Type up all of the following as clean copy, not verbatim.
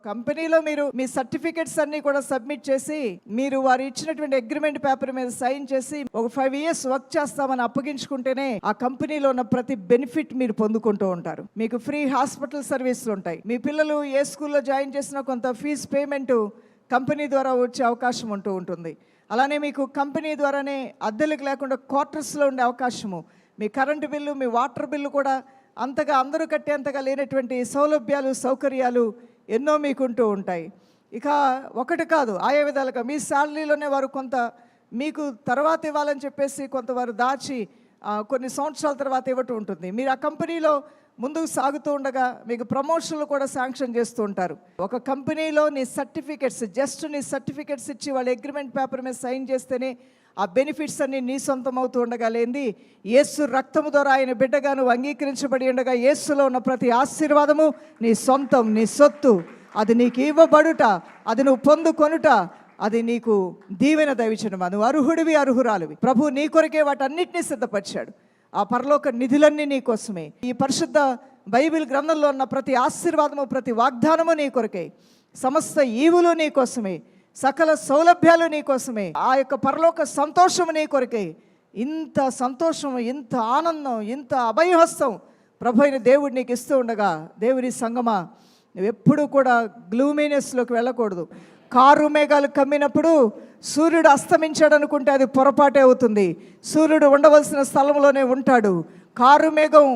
కంపెనీలో మీరు మీ సర్టిఫికెట్స్ అన్ని కూడా సబ్మిట్ చేసి మీరు వారు ఇచ్చినటువంటి అగ్రిమెంట్ పేపర్ మీద సైన్ చేసి ఒక 5 years వర్క్ చేస్తామని అప్పగించుకుంటేనే ఆ కంపెనీలో ఉన్న ప్రతి బెనిఫిట్ మీరు పొందుకుంటూ ఉంటారు. మీకు ఫ్రీ హాస్పిటల్ సర్వీసులు ఉంటాయి. మీ పిల్లలు ఏ స్కూల్లో జాయిన్ చేసినా కొంత ఫీజు పేమెంట్ కంపెనీ ద్వారా వచ్చే అవకాశం ఉంటూ ఉంటుంది. అలానే మీకు కంపెనీ ద్వారానే అద్దెలకు లేకుండా క్వార్టర్స్లో ఉండే అవకాశము, మీ కరెంటు బిల్లు, మీ వాటర్ బిల్లు కూడా అంతగా అందరూ కట్టేంతగా లేనటువంటి సౌలభ్యాలు, సౌకర్యాలు ఎన్నో మీకుంటూ ఉంటాయి. ఇక ఒకటి కాదు, ఆయా విధాలుగా మీ శాలరీలోనే వారు కొంత మీకు తర్వాత ఇవ్వాలని చెప్పేసి కొంత వారు దాచి కొన్ని సంవత్సరాల తర్వాత ఇవ్వటం ఉంటుంది. మీరు ఆ కంపెనీలో ముందుకు సాగుతూ ఉండగా మీకు ప్రమోషన్లు కూడా శాంక్షన్ చేస్తూ ఉంటారు. ఒక కంపెనీలో నీ సర్టిఫికెట్స్, జస్ట్ నీ సర్టిఫికెట్స్ ఇచ్చి వాళ్ళ అగ్రిమెంట్ పేపర్ మీద సైన్ చేస్తేనే ఆ బెనిఫిట్స్ అన్ని నీ సొంతం అవుతూ ఉండగా లేనిది యేసు రక్తము ద్వారా ఆయన బిడ్డగా నువ్వు అంగీకరించబడి ఉండగా యేసులో ఉన్న ప్రతి ఆశీర్వాదము నీ సొంతం, నీ సొత్తు. అది నీకు ఇవ్వబడుట, అది నువ్వు పొందుకొనుట, అది నీకు దీవెన దయచేయడమా. నువ్వు అర్హుడివి, అర్హురాలివి. ప్రభు నీ కొరకే వాటన్నిటినీ సిద్ధపరిచాడు. ఆ పరలోక నిధులన్నీ నీ కోసమే. ఈ పరిశుద్ధ బైబిల్ గ్రంథంలో ఉన్న ప్రతి ఆశీర్వాదము, ప్రతి వాగ్దానము నీ కొరకే. సమస్త ఈవులు నీ కోసమే, సకల సౌలభ్యాలు నీ కోసమే. ఆ యొక్క పరలోక సంతోషము నీ కొరకే. ఇంత సంతోషము, ఇంత ఆనందం, ఇంత అభయహస్తం ప్రభు అయిన దేవుడు నీకు ఇస్తూ ఉండగా, దేవుని సంగమా, నువ్వు ఎప్పుడూ కూడా గ్లూమీనెస్లోకి వెళ్ళకూడదు. కారు మేఘాలు కమ్మినప్పుడు సూర్యుడు అస్తమించాడు అనుకుంటే అది పొరపాటే అవుతుంది. సూర్యుడు ఉండవలసిన స్థలంలోనే ఉంటాడు. కారు మేఘం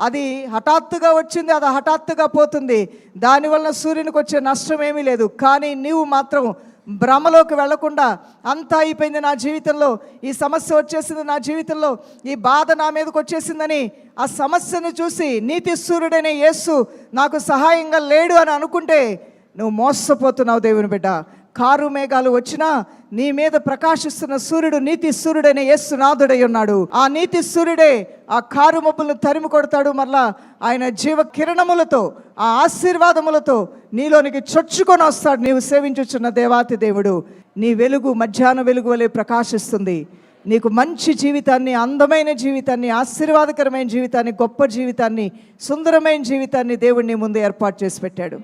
అది హఠాత్తుగా వచ్చింది, అది హఠాత్తుగా పోతుంది. దానివల్ల సూర్యునికి వచ్చే నష్టం ఏమీ లేదు. కానీ నీవు మాత్రం భ్రమలోకి వెళ్లకుండా, అంతా అయిపోయింది నా జీవితంలో, ఈ సమస్య వచ్చేసింది నా జీవితంలో, ఈ బాధ నా మీదకి వచ్చేసిందని ఆ సమస్యను చూసి నీతి సూర్యుడైన యేసు నాకు సహాయంగా లేడు అని అనుకుంటే నువ్వు మోసపోతున్నావు దేవుని బిడ్డ. కారు మేఘాలు వచ్చినా నీ మీద ప్రకాశిస్తున్న సూర్యుడు నీతి సూర్యుడైన యేసు నాథుడై ఉన్నాడు. ఆ నీతి సూర్యుడే ఆ కారు మబ్బులను తరిమి కొడతాడు. మరలా ఆయన జీవ కిరణములతో, ఆ ఆశీర్వాదములతో నీలోనికి చొచ్చుకొని వస్తాడు. నీవు సేవించుచున్న దేవాతి దేవుడు నీ వెలుగు మధ్యాహ్న వెలుగు వలె ప్రకాశిస్తుంది. నీకు మంచి జీవితాన్ని, అందమైన జీవితాన్ని, ఆశీర్వాదకరమైన జీవితాన్ని, గొప్ప జీవితాన్ని, సుందరమైన జీవితాన్ని దేవుడు నీ ముందు ఏర్పాటు చేసి పెట్టాడు.